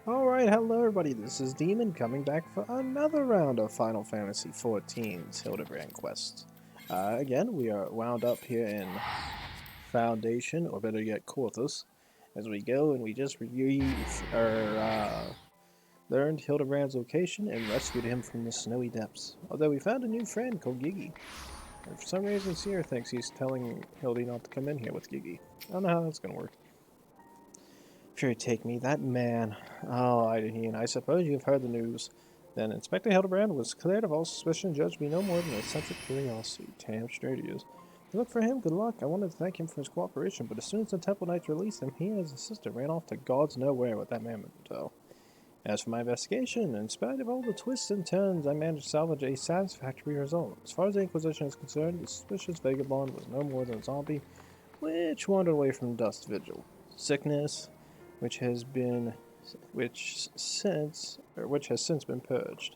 Alright, hello everybody, this is Demon coming back for another round of Final Fantasy XIV's Hildibrand quest. Again, we are wound up here in Foundation, or better yet, Corthus, as we go and we just learned Hildibrand's location and rescued him from the snowy depths. Although we found a new friend called Gigi. And for some reason, Seer thinks he's telling Hildy not to come in here with Gigi. I don't know how that's going to work. Sure, take me, that man. Oh, Hydaelyn, I suppose you've heard the news. Then Inspector Hildibrand was cleared of all suspicion and judged to be no more than a eccentric curiosity. Damn straight he is. You look for him, good luck. I wanted to thank him for his cooperation, but as soon as the Temple Knights released him, he and his assistant ran off to God's nowhere with that mammoth hotel. As for my investigation, in spite of all the twists and turns, I managed to salvage a satisfactory result. As far as the Inquisition is concerned, the suspicious vagabond was no more than a zombie, which wandered away from Dust Vigil. Sickness, which has since been purged.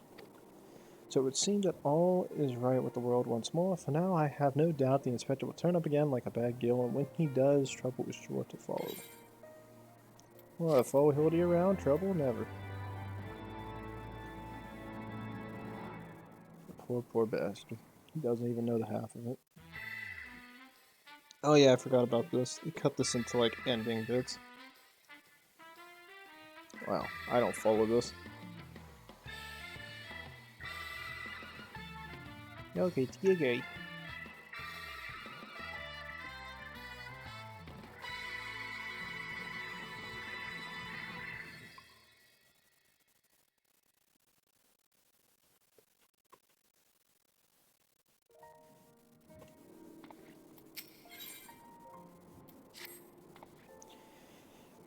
So it would seem that all is right with the world once more. For now, I have no doubt the Inspector will turn up again like a bad gill, and when he does, trouble is sure to follow. Well, follow Hildy around, trouble never. The poor bastard. He doesn't even know the half of it. Oh yeah, I forgot about this. They cut this into, like, ending bits. Wow, I don't follow this. Okay, TK.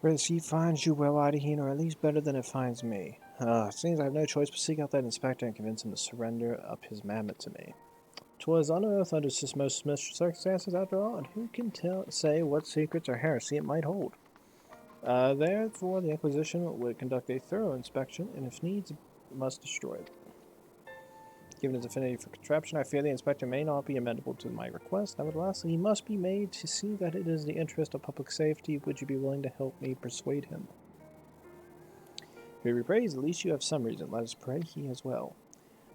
Whether she finds you well, Hydaelyn, or at least better than it finds me. Seems I have no choice but seek out that inspector and convince him to surrender up his mammoth to me. 'Twas unearthed under most circumstances after all, and who can say what secrets or heresy it might hold? Therefore, the Inquisition would conduct a thorough inspection, and if needs, must destroy it. Given his affinity for contraption, I fear the inspector may not be amenable to my request. Nevertheless, he must be made to see that it is the interest of public safety. Would you be willing to help me persuade him? Here we praise, at least you have some reason. Let us pray he as well.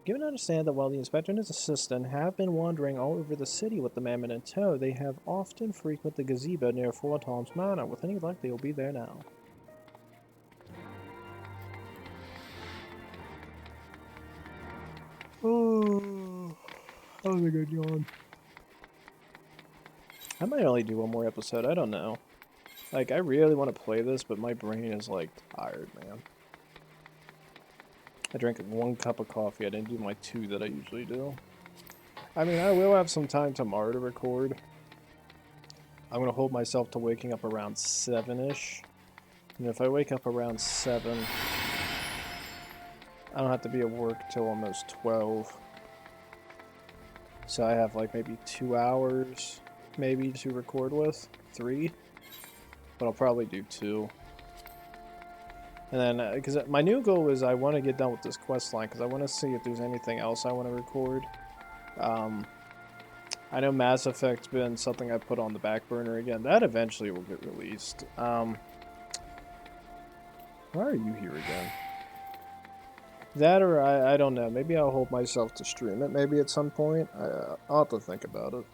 Given to understand that while the inspector and his assistant have been wandering all over the city with the mammoth in tow, they have often frequented the gazebo near Four Toms Manor. With any luck, they will be there now. Oh, that was a good yawn. I might only do one more episode, I don't know. Like, I really want to play this, but my brain is, like, tired, man. I drank 1 cup of coffee, I didn't do my 2 that I usually do. I mean, I will have some time tomorrow to record. I'm going to hold myself to waking up around 7-ish. And if I wake up around 7, I don't have to be at work till almost 12. So I have, like, maybe 2 hours, maybe, to record with. 3. But I'll probably do 2. And then, because my new goal is I want to get done with this quest line, because I want to see if there's anything else I want to record. I know Mass Effect's been something I put on the back burner again. That eventually will get released. Why are you here again? That or I don't know. Maybe I'll hold myself to stream it maybe at some point. I'll have to think about it.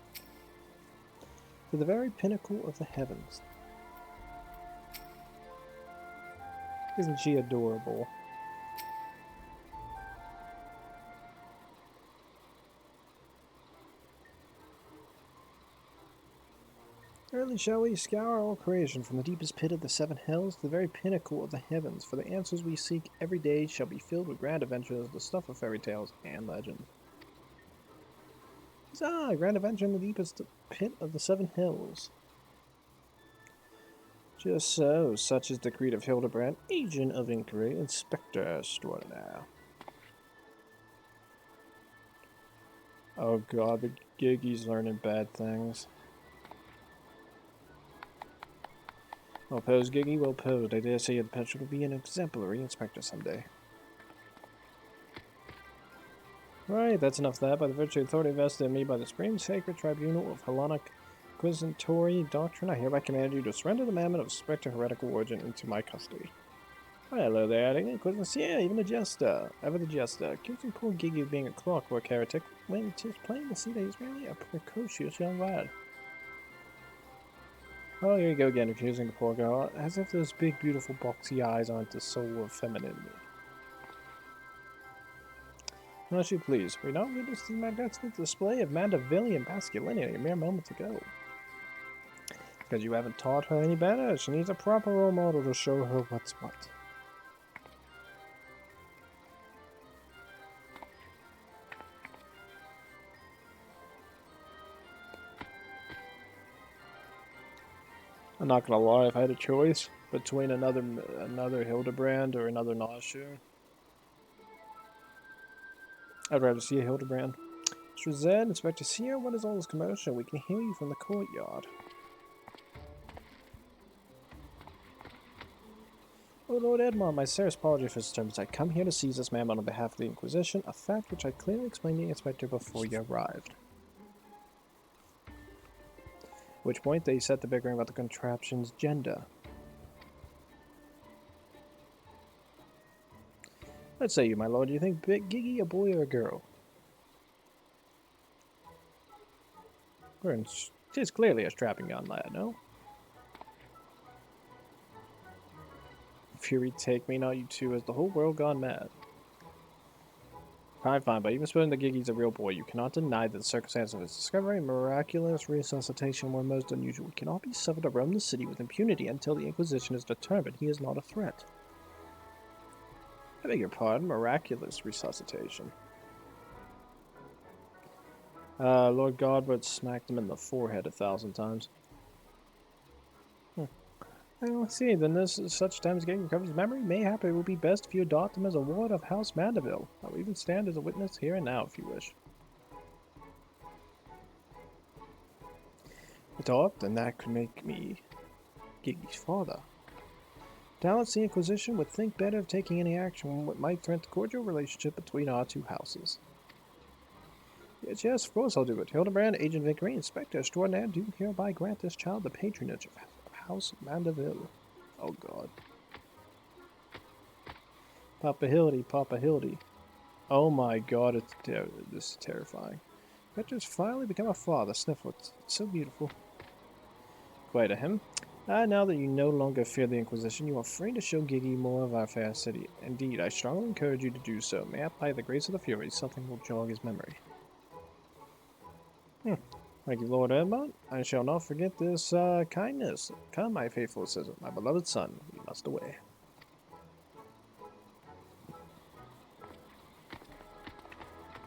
To the very pinnacle of the heavens. Isn't she adorable? Early shall we scour all creation from the deepest pit of the 7 hells to the very pinnacle of the heavens, for the answers we seek every day shall be filled with grand adventures, the stuff of fairy tales and legends. Grand adventure in the deepest pit of the 7 hills. Just so, such is the creed of Hildibrand, agent of inquiry, Inspector Extraordinaire. Oh god, the Gigi's learning bad things. Well posed, Gigi, well posed. I dare say your potential will be an exemplary inspector someday. Right, that's enough of that. By the virtue of authority vested in me by the Supreme Sacred Tribunal of Hellenic Inquisitory Doctrine, I hereby command you to surrender the mammoth of suspected heretical origin into my custody. Oh, hello there, yeah, even a jester. Ever the jester. Accusing poor Gigi of being a clockwork heretic when it is plain to see that he's merely a precocious young lad. Oh, here you go again, accusing the poor girl, as if those big, beautiful, boxy eyes aren't the soul of femininity. As you please, we now witnessed the magnificent display of Mandavillian masculinity a mere moment ago. Because you haven't taught her any better, she needs a proper role model to show her what's what. I'm not gonna lie, if I had a choice between another Hildibrand or another Nashu, I'd rather see a Hildibrand. Mr. Zed, Inspector Seer, what is all this commotion? We can hear you from the courtyard. Oh, Lord Edmond, my sincerest apology for disturbance. I come here to seize this man on behalf of the Inquisition, a fact which I clearly explained to the Inspector before you arrived. At which point they set the bickering about the contraption's gender. Let's say you, my lord, do you think Gigi a boy or a girl? Tis clearly a strapping young lad, no? Fury take me, not you two, has the whole world gone mad? Fine, but even supposing that Gigi's a real boy, you cannot deny that the circumstances of his discovery and miraculous resuscitation were most unusual. He cannot be suffered to roam the city with impunity until the Inquisition is determined he is not a threat. I beg your pardon, miraculous resuscitation. Lord Godward smacked him in the forehead 1,000 times. Well, see, then this such time as Gigi recovers his memory, mayhap it will be best if you adopt him as a ward of House Mandeville. I will even stand as a witness here and now, if you wish. Adopt, and that could make me Gigi's father. Doubtless the Inquisition would think better of taking any action on what might threaten the cordial relationship between our two houses. Yes, of course I'll do it. Hildibrand, Agent Vickery, Inspector Extraordinaire, do hereby grant this child the patronage of House Mandeville. Oh God. Papa Hildy. Oh my God, this is terrifying. Petra's finally become a father. Sniffle, it's so beautiful. Quite a him. Now that you no longer fear the Inquisition, you are free to show Gigi more of our fair city. Indeed, I strongly encourage you to do so. Mayhap by the grace of the Furies, something will jog his memory. Thank you, Lord Edmond. I shall not forget this kindness. Come, my faithful assistant, my beloved son, we must away.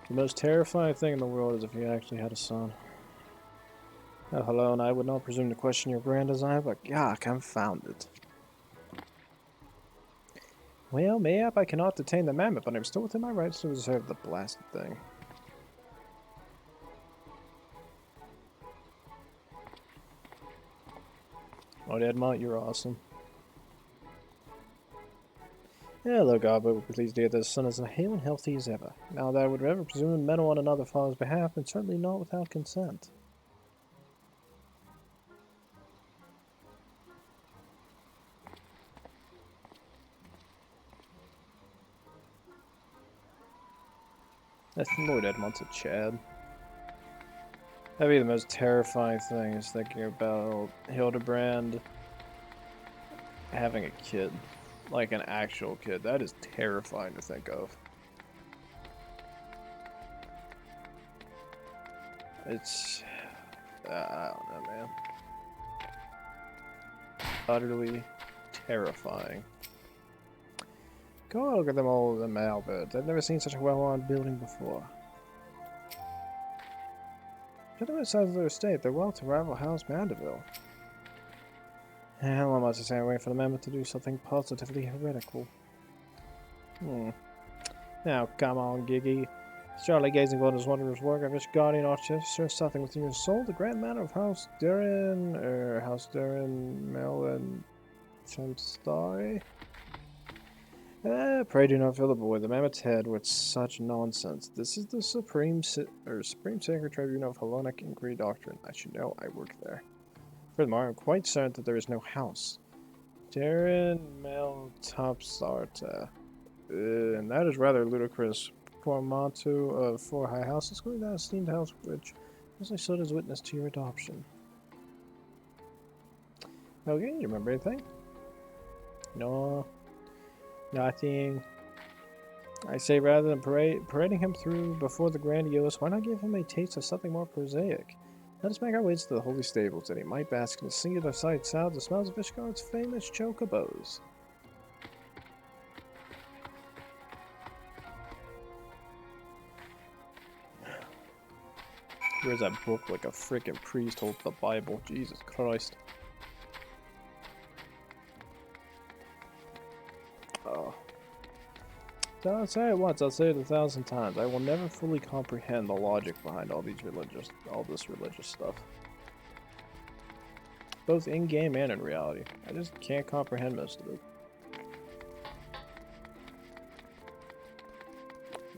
The most terrifying thing in the world is if you actually had a son. Oh, hello, and I would not presume to question your grand desire, but God, confound it. Well, mayhap I cannot detain the mammoth, but I'm still within my rights to reserve the blasted thing. Lord Edmont, you're awesome. Hello, God, but we're pleased to hear that the son is as hale and healthy as ever. Now that I would ever presume to meddle on another father's behalf, and certainly not without consent. That's Lord Edmont's a Chad. That'd be the most terrifying thing, is thinking about Hildibrand having a kid. Like an actual kid. That is terrifying to think of. It's... I don't know, man. Utterly terrifying. God, look at them all, the Malbirds. I've never seen such a well-armed building before. Look at the size of their estate. They're well to rival House Mandeville. How much is I waiting for the mammoth to do something positively heretical? Now, come on, Gigi. Surely gazing upon his wondrous work, I wish Guardian Archer something within your soul. The grand manor of House Durin, Mel, and Chamstai. Pray do not fill the void. The mammoth's head with such nonsense. This is the Supreme Sacred Tribunal of Hellenic Inquiry Doctrine. I should know, I work there. Furthermore, I'm quite certain that there is no house. Darren Mel Topsarta. And that is rather ludicrous. Portmanteau of 4 high houses, including that esteemed house which as I stood as witness to your adoption. Okay, you remember anything? No. Nothing. I say rather than parading him through before the grandiose, why not give him a taste of something more prosaic? Let us make our ways to the holy stables, that he might bask in the singular sight sounds the smells of Ishgard's famous chocobos. Where's that book like a freaking priest holds the Bible? Jesus Christ. Oh. So I'll say it once, I'll say it 1,000 times. I will never fully comprehend the logic behind all this religious stuff. Both in-game and in reality. I just can't comprehend most of it.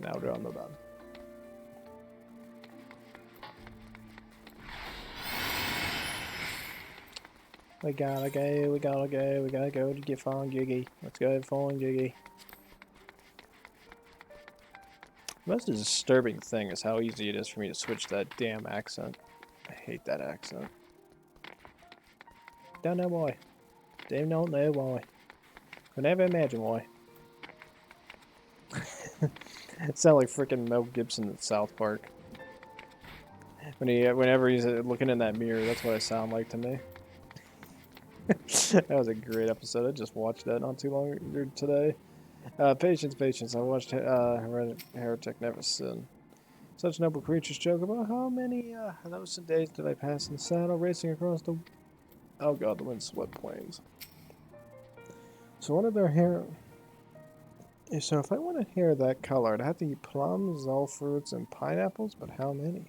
Now we're on the done. We gotta go to get find Giggy. Let's go find Giggy. The most disturbing thing is how easy it is for me to switch that damn accent. I hate that accent. Don't know why. Don't know why. Could never imagine why. It sounds like freaking Mel Gibson in South Park. Whenever he's looking in that mirror, that's what I sound like to me. That was a great episode. I just watched that not too long today. Patience. I watched Heretic Never Sin. Such noble creatures joke about how many innocent days did I pass in the saddle, racing across the... Oh god, the windswept plains. So one of their hair... So if I want a hair that color, I'd have to eat plums, all fruits, and pineapples, but how many?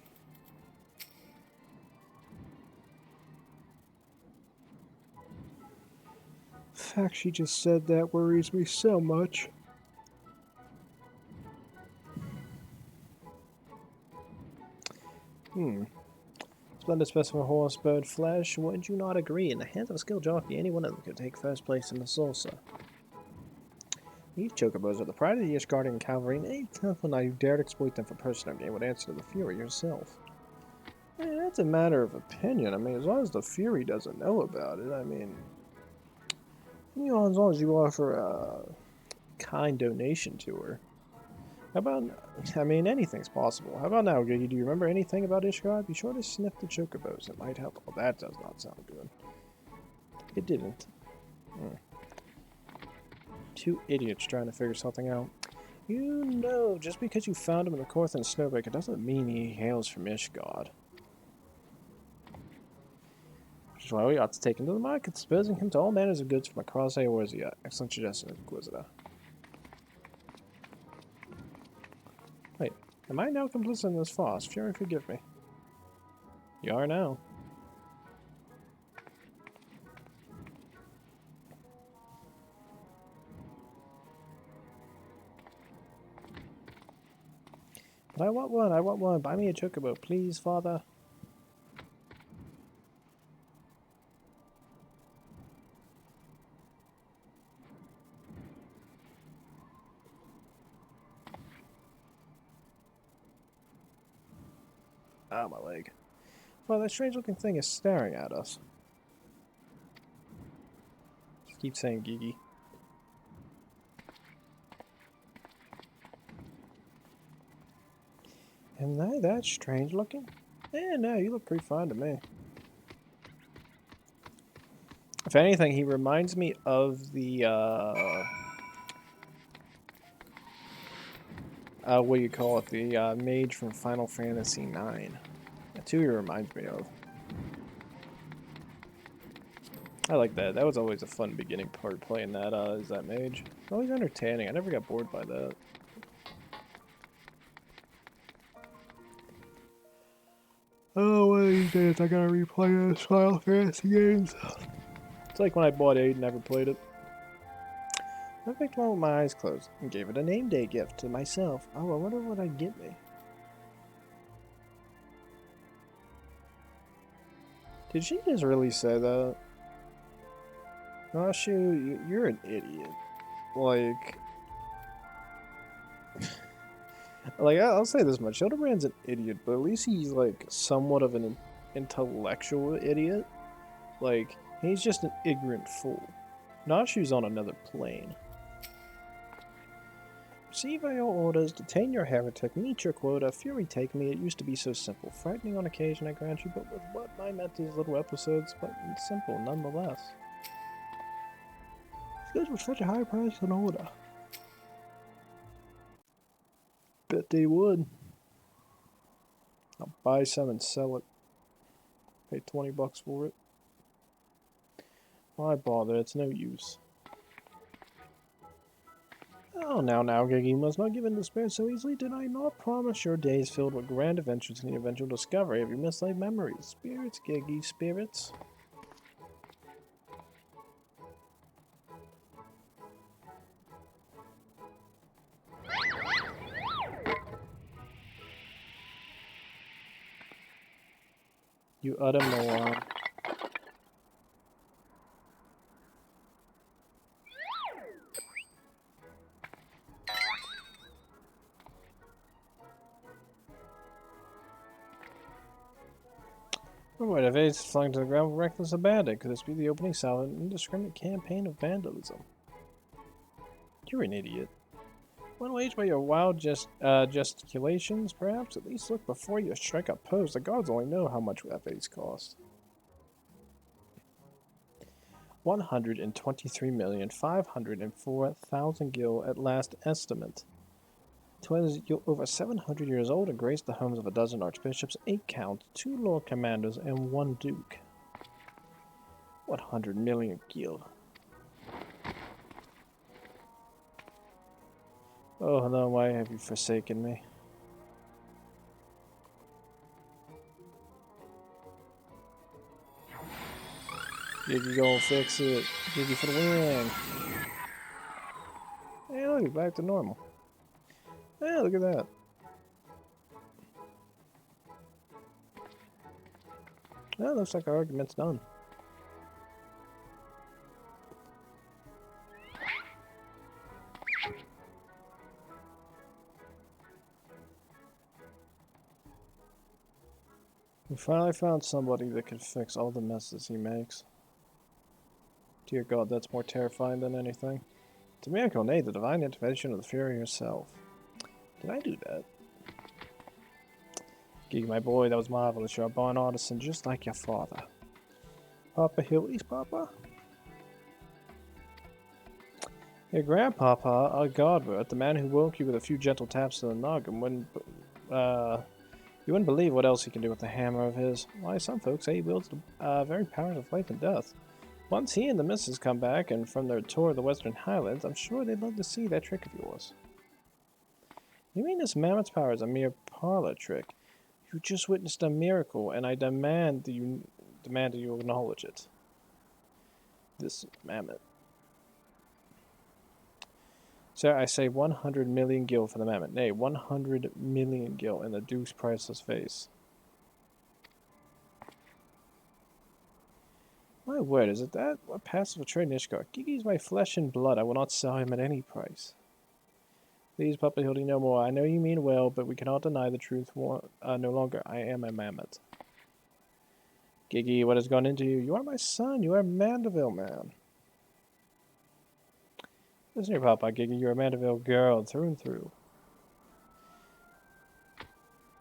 The fact she just said that worries me so much. Splendid specimen of horse, bird, flesh. Would you not agree? In the hands of a skilled jockey, any one of them could take first place in the salsa. These chocobos are the pride of the Ishgardian cavalry, and any temple knight who dared exploit them for personal gain would answer to the Fury yourself. I mean, that's a matter of opinion. I mean, as long as the Fury doesn't know about it, I mean... You know, as long as you offer a kind donation to her. How about... I mean, anything's possible. How about now, Giggy? Do you remember anything about Ishgard? Be sure to sniff the chocobos. It might help. Well, that does not sound good. It didn't. Two idiots trying to figure something out. You know, just because you found him in the Korth and Snowbreaker doesn't mean he hails from Ishgard. Which is why we ought to take him to the market, disposing him to all manners of goods from across Eorzea. Excellent suggestion, Inquisitor. Wait, am I now complicit in this farce? Fury, forgive me. You are now. But I want one. Buy me a chocobo, please, father. Ah, my leg. Well, that strange-looking thing is staring at us. Just keep saying Gigi. Am I that strange-looking? Eh, no, you look pretty fine to me. If anything, he reminds me of the, what do you call it? The, mage from Final Fantasy IX. That's who he reminds me of. I like that. That was always a fun beginning part, playing that, as that mage. Always entertaining. I never got bored by that. Oh, one of these days I gotta replay those Final Fantasy games. It's like when I bought 8 and never played it. I picked one with my eyes closed and gave it a name day gift to myself. Oh, I wonder what I'd get me. Did she just really say that? Nashu, you're an idiot. Like, I'll say this much: Hildibrand's an idiot, but at least he's like somewhat of an intellectual idiot. Like, he's just an ignorant fool. Nashu's on another plane. Receive by your orders, detain your heretic, meet your quota, fury take me, it used to be so simple. Frightening on occasion, I grant you, but with what I meant these little episodes, but simple nonetheless. These guys were such a high price an order. Bet they would. I'll buy some and sell it. Pay $20 for it. Why bother? It's no use. Oh, now, Giggy, you must not give in to despair so easily. Did I not promise your days filled with grand adventures and the eventual discovery of your mislaid memories? Spirits, Giggy, spirits. You utter moron. Alright, if Ace is flung to the ground with reckless abandon, could this be the opening salve of an indiscriminate campaign of vandalism? You're an idiot. When waged by your wild gesticulations, perhaps at least look before you strike a pose. The gods only know how much that vase cost. 123,504,000 gil at last estimate. 'Twas over 700 years old and graced the homes of a dozen archbishops, 8 counts, 2 lord commanders, and 1 duke. 100 million gil. Oh no, why have you forsaken me? Giggy gonna fix it. Giggy for the win. Hey look, back to normal. Hey, look at that. Well, looks like our argument's done. We finally found somebody that can fix all the messes he makes. Dear God, that's more terrifying than anything. It's a miracle, nay, the divine intervention of the Fury herself. Did I do that? Giggy, my boy, that was marvelous. You're a born artisan, just like your father. Papa Hildy's Papa? Your grandpapa, a godbert, the man who woke you with a few gentle taps to the noggin, you wouldn't believe what else he can do with the hammer of his. Why, some folks say he wields the very powers of life and death. Once he and the missus come back, and from their tour of the Western Highlands, I'm sure they'd love to see that trick of yours. You mean this mammoth's power is a mere parlor trick? You just witnessed a miracle, and I demand that you acknowledge it. This mammoth. Sir, I say 100 million gil for the mammoth. Nay, 100 million gil in the Duke's priceless face. My word, is it that? What passive trade Nishkar? Giggy's my flesh and blood. I will not sell him at any price. Please, Papa Hildy, no more. I know you mean well, but we cannot deny the truth no longer. I am a mammoth. Giggy, what has gone into you? You are my son. You are a Mandeville man. Listen here, Papa, Giggy. You're a Mandeville girl through and through.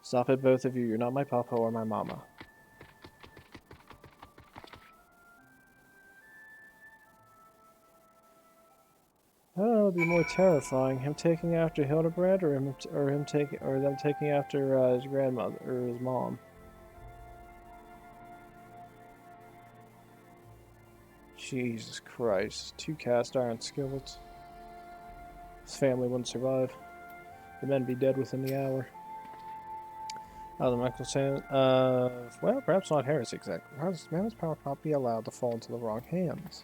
Stop it, both of you. You're not my papa or my mama. Oh, it would be more terrifying, him taking after Hildibrand, or them taking after his grandmother or his mom. Jesus Christ! 2 cast iron skillets. His family wouldn't survive. The men be dead within the hour. The Michael saying, well, perhaps not heresy exactly. Perhaps man's power cannot be allowed to fall into the wrong hands.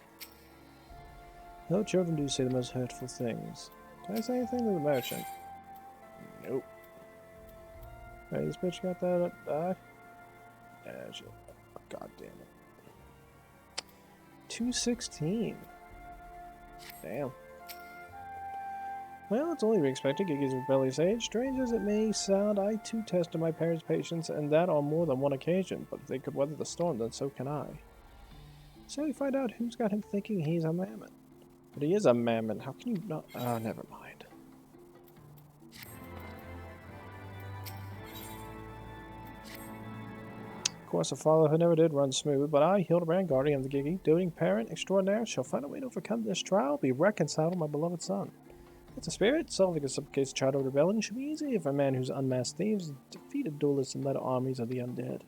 No, children do say the most hurtful things. Can I say anything to the merchant? Nope. Hey, this bitch got that die? Yeah, shit. God damn it. 216. Damn. Well, it's only to be expected. Gigi's rebellious age. Strange as it may sound, I too tested my parents' patience, and that on more than one occasion. But if they could weather the storm, then so can I. So we find out who's got him thinking he's a mammoth. But he is a mammoth. How can you not? Oh, never mind. Of course, a father who never did run smooth, but I, Hildibrand, guardian of the Gigi, doting parent extraordinaire, shall find a way to overcome this trial, be reconciled with my beloved son. It's a spirit. Solving a simple case of childhood rebellion should be easy for a man who's unmasked thieves, defeated duelists, and led armies of the undead.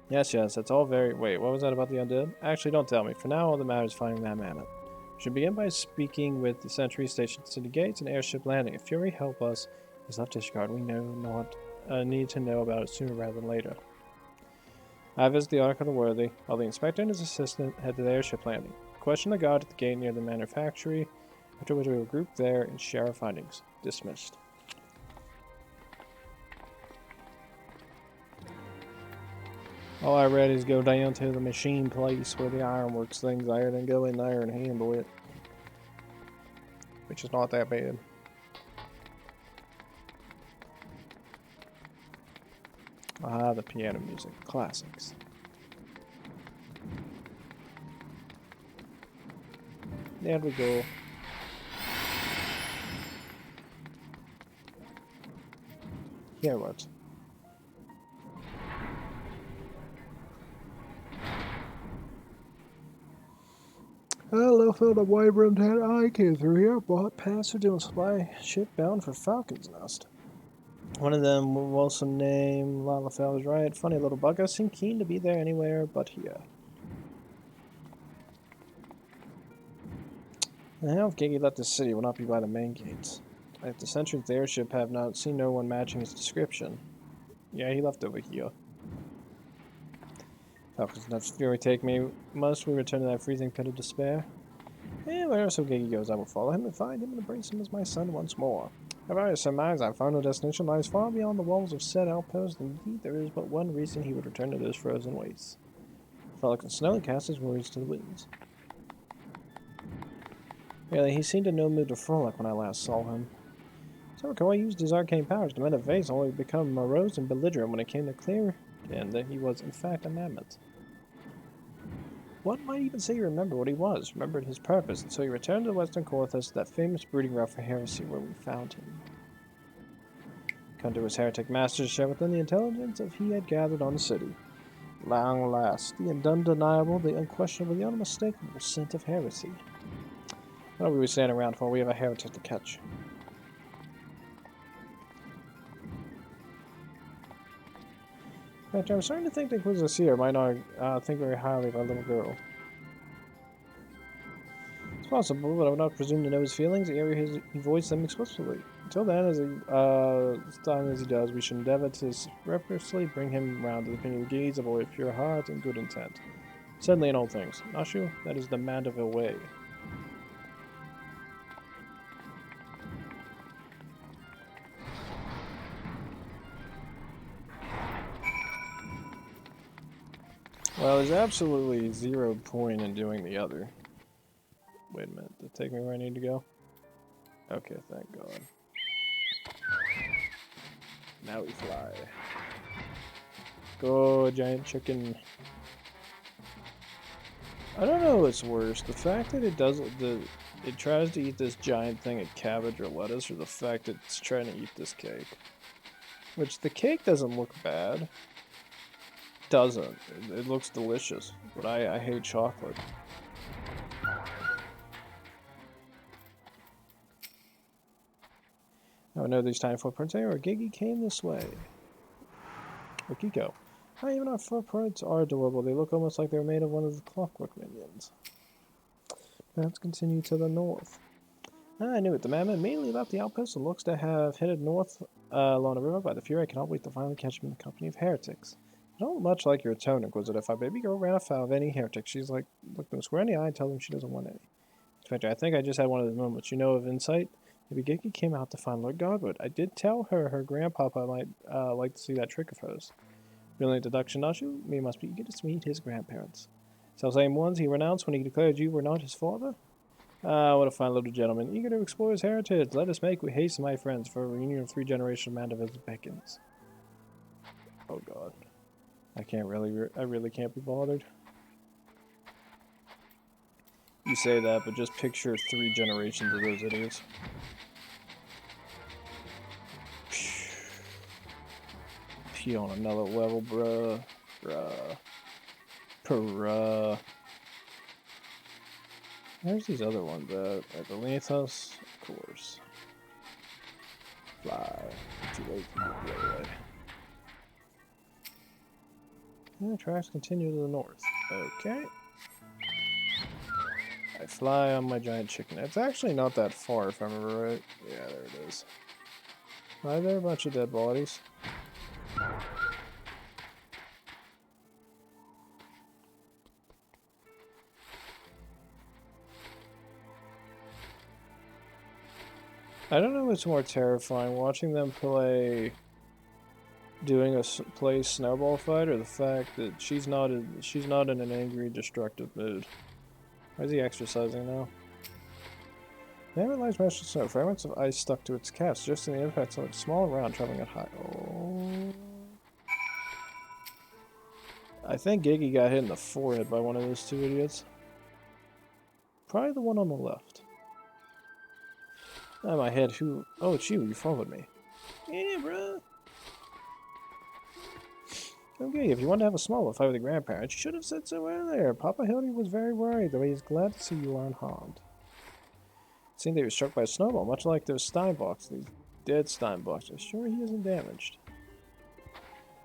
Yes, that's all very... Wait, what was that about the undead? Actually, don't tell me. For now, all that matters is finding that mammoth. We should begin by speaking with the sentries stationed at city gates and airship landing. If Fury help us, he's left his guard. We need to know about it sooner rather than later. I visit the Ark of the Worthy, while the inspector and his assistant head to the airship landing. Question the guard at the gate near the manufactory, after which we will group there and share our findings. Dismissed. All I read is go down to the machine place where the ironworks thing's there, then go in there and handle it. Which is not that bad. Ah, the piano music. Classics. There we go. Yeah, what? Hello, fellow wide-brimmed hat. I came through here, bought passer doing supply ship bound for Falcon's Nest. One of them, Wilson name, Lalafell was right. Funny little bugger, seemed keen to be there anywhere but here. Now, if Gigi left the city, it will not be by the main gates. If the sentries of the airship have not seen no one matching his description. Yeah, he left over here. Falcon's Nest Fury take me. Must we return to that freezing pit of despair? Wherever so Gigi goes, I will follow him and find him and embrace him as my son once more. However, I surmise our final destination lies far beyond the walls of said outpost, and indeed there is but one reason he would return to those frozen wastes. Frolic Snow and cast his words to the winds. Really, he seemed in no mood to frolic when I last saw him. So Kawhi used his arcane powers to mend a vase, only to become morose and belligerent when it came to clear and that he was in fact a mammoth. One might even say he remembered what he was, remembered his purpose, and so he returned to the Western Corthus, that famous breeding ground for heresy where we found him. Come to his heretic masters share with them the intelligence of he had gathered on the city. Long last, the undeniable, the unquestionable, the unmistakable scent of heresy. What are we standing around for? We have a heretic to catch. I'm starting to think the Inquisitor might not think very highly of our little girl. It's possible, but I would not presume to know his feelings, ere he voiced them explicitly. Until then, as time as he does, we should endeavor to repressively bring him round to the opinion of the gaze of a pure heart and good intent. Certainly in all things. Nashu, that is the Mandeville way. Well, there's absolutely zero point in doing the other. Wait a minute, did it take me where I need to go? Okay, thank God. Now we fly. Go, giant chicken. I don't know what's worse, the fact that it tries to eat this giant thing of cabbage or lettuce, or the fact that it's trying to eat this cake. Which, the cake doesn't look bad. Doesn't. It looks delicious, but I hate chocolate. I would know these tiny footprints anywhere. Gigi came this way. Okiko. Not even our footprints are adorable. They look almost like they're made of one of the clockwork minions. Let's continue to the north. I knew it. The mammoth immediately left the outpost and looks to have headed north along the river by the Fury. I cannot wait to finally catch him in the company of heretics. I don't much like your tone, Inquisitor. If our baby girl ran afoul of any heretic, she's like, look them square in the eye and tell them she doesn't want any. In fact, I think I just had one of those moments. You know of insight? Maybe Gigi came out to find Lord Godwood. I did tell her grandpapa might like to see that trick of hers. Brilliant deduction, Nashu. We must be eager to meet his grandparents. Self-same ones he renounced when he declared you were not his father? Ah, what a fine little gentleman, eager to explore his heritage. Let us make haste, my friends, for a reunion of 3 generations of Mandeville's beckons. Oh god. I really can't be bothered. You say that, but just picture 3 generations of those idiots. Pee on another level, bruh. Bruh. Where's these other ones at? Beneath us? Of course. Fly. Too late for you the other way. And the tracks continue to the north. Okay. I fly on my giant chicken. It's actually not that far, if I remember right. Yeah, there it is. Are there a bunch of dead bodies? I don't know what's more terrifying, watching them play snowball fight, or the fact that she's not in an angry, destructive mood. Why is he exercising now? There it lies meshed in snow, fragments of ice stuck to its cast, just in the impacts of a small round traveling at high. Oh. I think Gigi got hit in the forehead by one of those 2 idiots. Probably the one on the left. Oh, my head, who? Oh, it's you, you followed me. Yeah, bro. Okay, if you want to have a small fight with the grandparents, you should have said so earlier. Papa Hildy was very worried, though he is glad to see you are unharmed. It seemed that he was struck by a snowball, much like those Steinbocks, these dead Steinbocks. I'm sure he isn't damaged.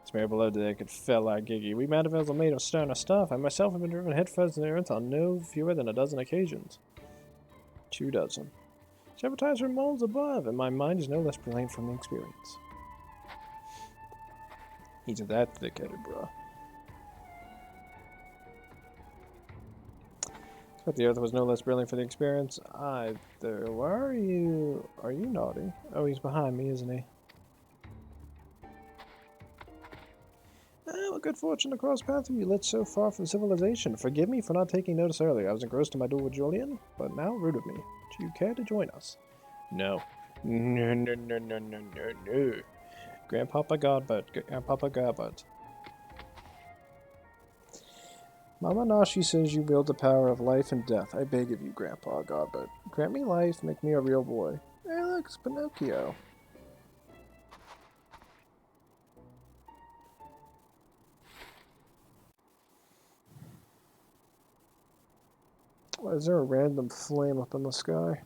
It's mere below that I could fell like Gigi. We Mandevilles are made of sterner stuff. I myself have been driven headfirst in the earth on no fewer than a dozen occasions. 2 dozen. Several times from moles above, and my mind is no less brilliant from the experience. He's that thick-headed, bruh. But the earth was no less brilliant for the experience either. Where are you? Are you naughty? Oh, he's behind me, isn't he? Oh, good fortune to cross paths with you lit so far from civilization. Forgive me for not taking notice earlier. I was engrossed in my duel with Julian, but now rude of me. Do you care to join us? No. No, no, no, no, no, no, no. Grandpapa Godbert. Grandpapa Godbert. Mama Nashi says you wield the power of life and death. I beg of you, Grandpa Godbert. Grant me life, make me a real boy. Hey, look, it's Pinocchio. Why is there a random flame up in the sky?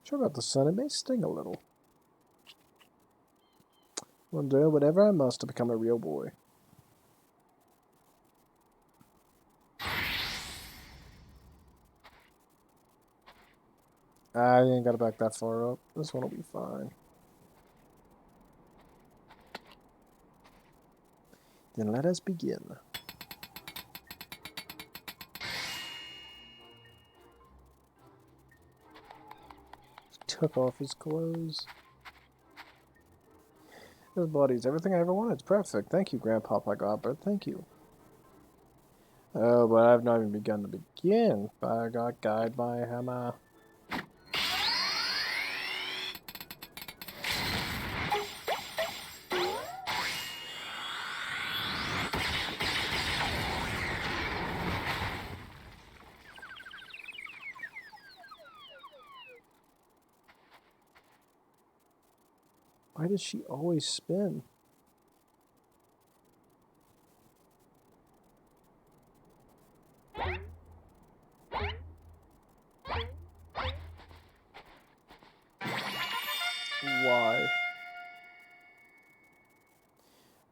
Sure about the sun, it may sting a little. One day, whatever I must to become a real boy. I ain't gotta back that far up. This one will be fine. Then let us begin. He took off his clothes. His body's everything I ever wanted. It's perfect. Thank you, Grandpapa Godbert. Thank you. Oh, but I've not even begun to begin. I got guided by a hammer. Why does she always spin? Why?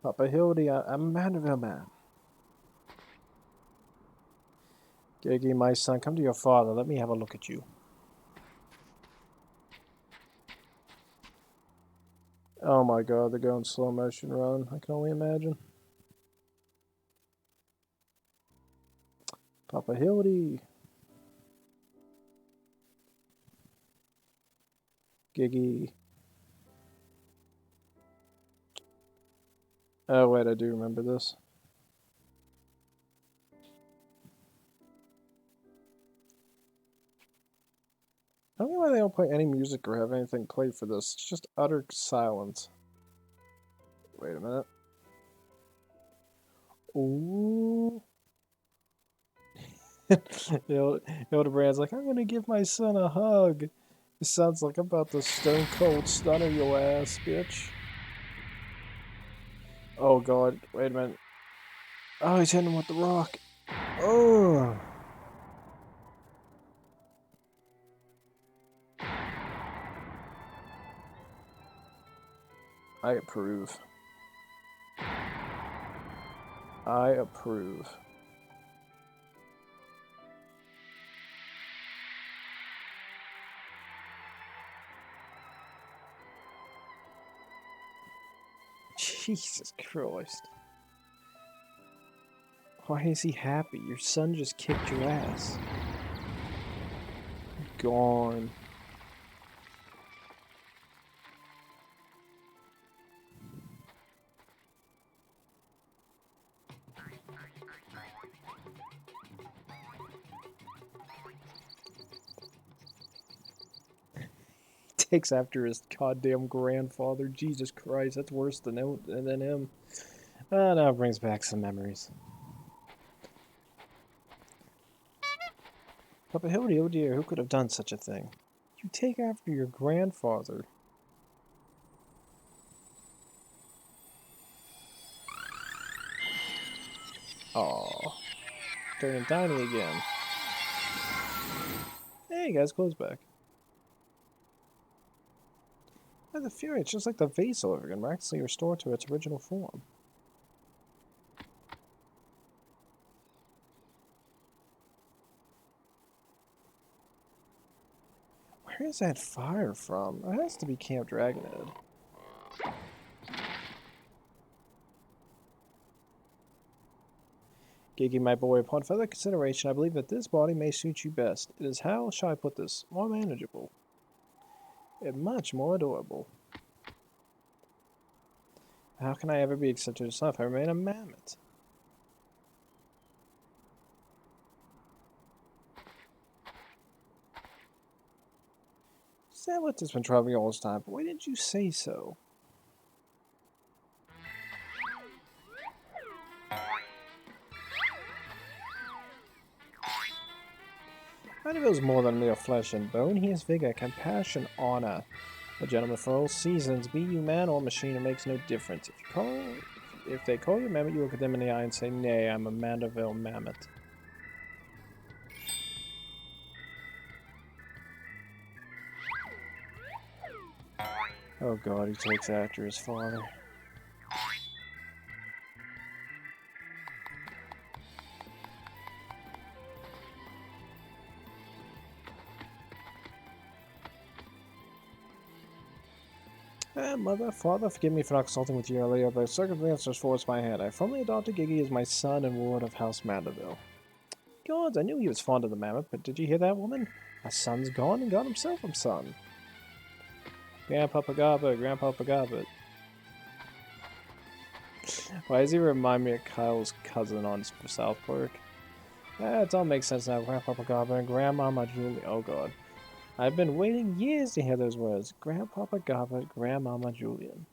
Papa Hildy, I'm a Mandeville man. Gigi, my son, come to your father. Let me have a look at you. Oh my god, they're going slow motion run. I can only imagine. Papa Hildy. Gigi. Oh wait, I do remember this. I don't know why they don't play any music or have anything played for this. It's just utter silence. Wait a minute. Ooh. Hildibrand's like, I'm gonna give my son a hug. It sounds like I'm about to stone cold stunner your ass, bitch. Oh god, wait a minute. Oh, he's hitting him with the rock. Oh. I approve. I approve. Jesus Christ. Why is he happy? Your son just kicked your ass. Gone. Takes after his goddamn grandfather. Jesus Christ, that's worse than him. Now it brings back some memories. Papa Hildy, oh dear, who could have done such a thing? You take after your grandfather. Aww. Turning tiny again. Hey guys, close back. By the fury, it's just like the vase all over again, miraculously restored to its original form. Where is that fire from? It has to be Camp Dragonhead. Gigi, my boy, upon further consideration, I believe that this body may suit you best. It is, how shall I put this, more manageable. And much more adorable. How can I ever be accepted as son if I remain a mammoth? Sablet has been traveling all this time, but why didn't you say so? Hydaelyn is more than mere flesh and bone. He has vigor, compassion, honor. A gentleman for all seasons, be you man or machine, it makes no difference. If they call you mammoth, you look at them in the eye and say, nay, I'm a Mandeville mammoth. Oh god, he takes after his father. Mother, father, forgive me for not consulting with you earlier, but circumstances forced my hand. I formally adopted Gigi as my son and ward of House Mandeville. Gods, I knew he was fond of the mammoth, but did you hear that, woman? My son's gone and got himself a son. Grandpapa Gobbet, Grandpapa Gobbet. Why does he remind me of Kyle's cousin on South Park? It all makes sense now. Grandpapa Gobbet and Grandmama Julie. Oh god. I've been waiting years to hear those words. Grandpapa Gobbet, Grandmama Julian.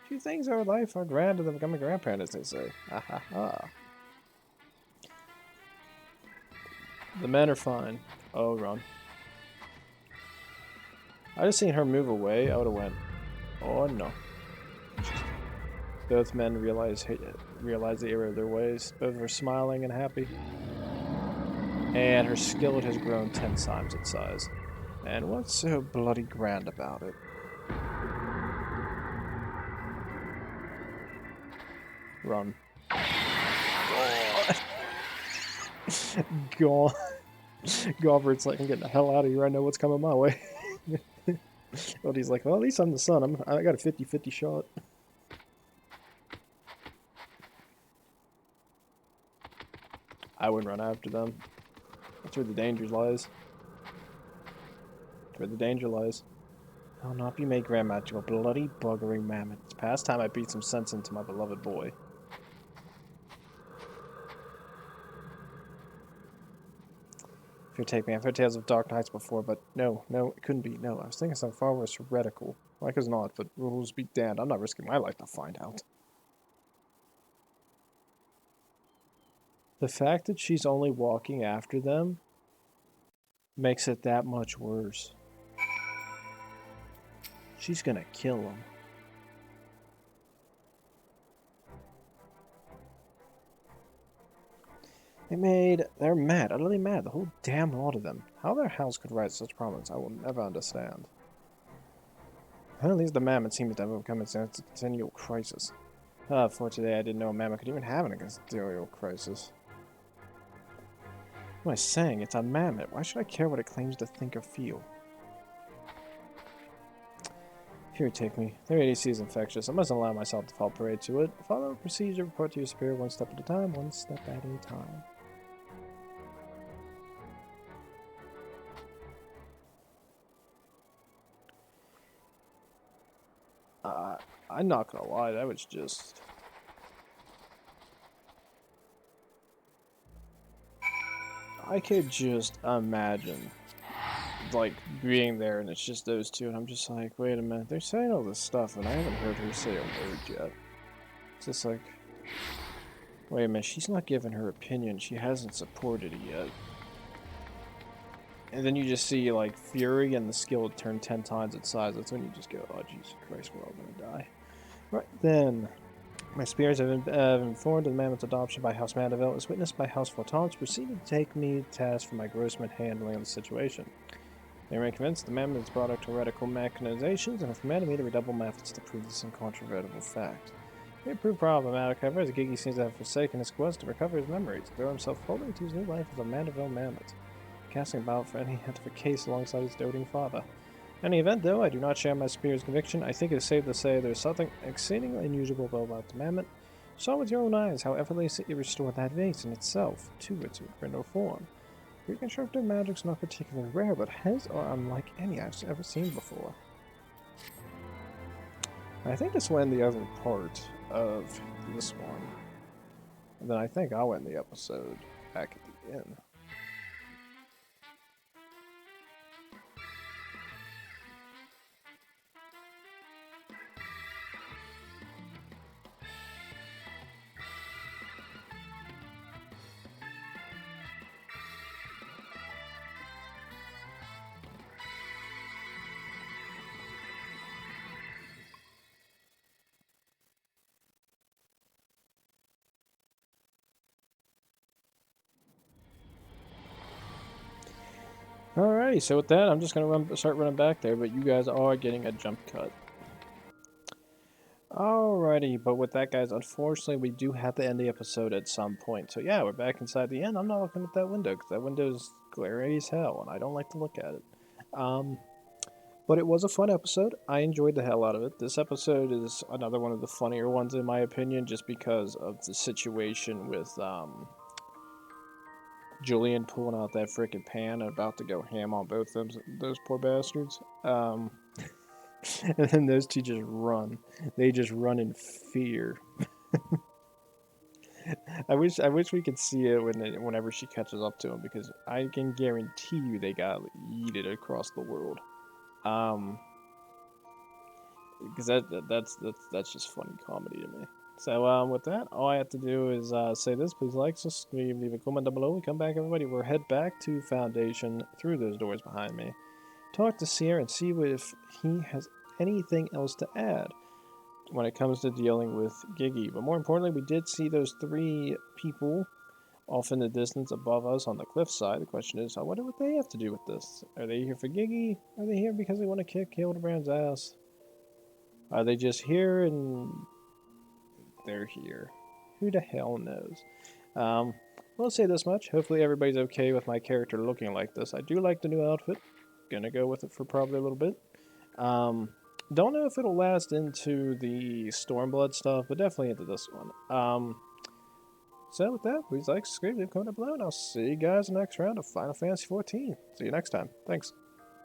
Few things in our life are grander than becoming a grandparent, as they say. Ha ha ha. The men are fine. Oh, run. I just seen her move away, I would have went, oh no. Both men realize the error of their ways. Both were smiling and happy. And her skillet has grown 10 times its size. And what's so bloody grand about it? Run. Gone. Gobbert's like, I'm getting the hell out of here, I know what's coming my way. Odie's like, well, at least I'm the son. I got a 50-50 shot. I wouldn't run after them. That's where the danger lies. Where the danger lies. I'll not be made grand magical, bloody buggering mammoth. It's past time I beat some sense into my beloved boy. If you take me, I've heard tales of dark nights before, but no, it couldn't be. No, I was thinking something far worse heretical. Like as not, but rules be damned. I'm not risking my life to find out. The fact that she's only walking after them makes it that much worse. She's gonna kill him. They're mad, utterly mad, the whole damn lot of them. How their house could rise to such prominence, I will never understand. At least the mammoth seems to have overcome its existential crisis. For today I didn't know a mammoth could even have an existential crisis. What am I saying? It's a mammoth. Why should I care what it claims to think or feel? Here, take me. Their ADC is infectious. I mustn't allow myself to fall prey to it. Follow the procedure, report to your superior one step at a time, one step at a time. I'm not gonna lie, that was just... I could just imagine, like, being there and it's just those two, and I'm just like, wait a minute, they're saying all this stuff, and I haven't heard her say a word yet. It's just like, wait a minute, she's not giving her opinion, she hasn't supported it yet. And then you just see, like, Fury and the skill turn 10 times its size. That's when you just go, oh, Jesus Christ, we're all gonna die. Right then, my spears have informed of the mammoth's adoption by House Mandeville, as witnessed by House Fortance, proceeded to take me to task for my gross handling of the situation. They remain convinced the mammoth is product of heretical machinations and have commanded me to redouble my efforts to prove this incontrovertible fact. It may prove problematic, however, as Gigi seems to have forsaken his quest to recover his memories, to throw himself fully into his new life as a Mandeville mammoth, casting about for any hint of a case alongside his doting father. In any event, though, I do not share my superior's conviction. I think it is safe to say there is something exceedingly unusual about the mammoth. You saw with your own eyes how effortlessly it restored that vase in itself to its original form. Reconstructive magic's not particularly rare, but his are unlike any I've ever seen before. I think this will end the other part of this one. And then I think I'll end the episode back at the end. Alrighty, so with that, I'm just going to start running back there, but you guys are getting a jump cut. Alrighty, but with that, guys, unfortunately, we do have to end the episode at some point. So yeah, we're back inside the inn. I'm not looking at that window, because that window is glary as hell, and I don't like to look at it. But it was a fun episode. I enjoyed the hell out of it. This episode is another one of the funnier ones, in my opinion, just because of the situation with, Julian pulling out that frickin' pan and about to go ham on both those poor bastards. And then those two just run. They just run in fear. I wish we could see it whenever she catches up to him, because I can guarantee you they got yeeted across the world. Because that's just funny comedy to me. So with that, all I have to do is say this. Please like, subscribe, leave a comment down below. We come back, everybody. We'll head back to Foundation through those doors behind me. Talk to Seer and see if he has anything else to add when it comes to dealing with Gigi. But more importantly, we did see those 3 people off in the distance above us on the cliffside. The question is, I wonder what they have to do with this. Are they here for Gigi? Are they here because they want to kick Hildibrand's ass? Are they just here and they're here? Who the hell knows? We'll say this much. Hopefully everybody's okay with my character looking like this. I do like the new outfit. Gonna go with it for probably a little bit. Don't know if it'll last into the Stormblood stuff, but definitely into this one. So with that, please like, subscribe, leave a comment below, and I'll see you guys next round of Final Fantasy XIV. See you next time. Thanks.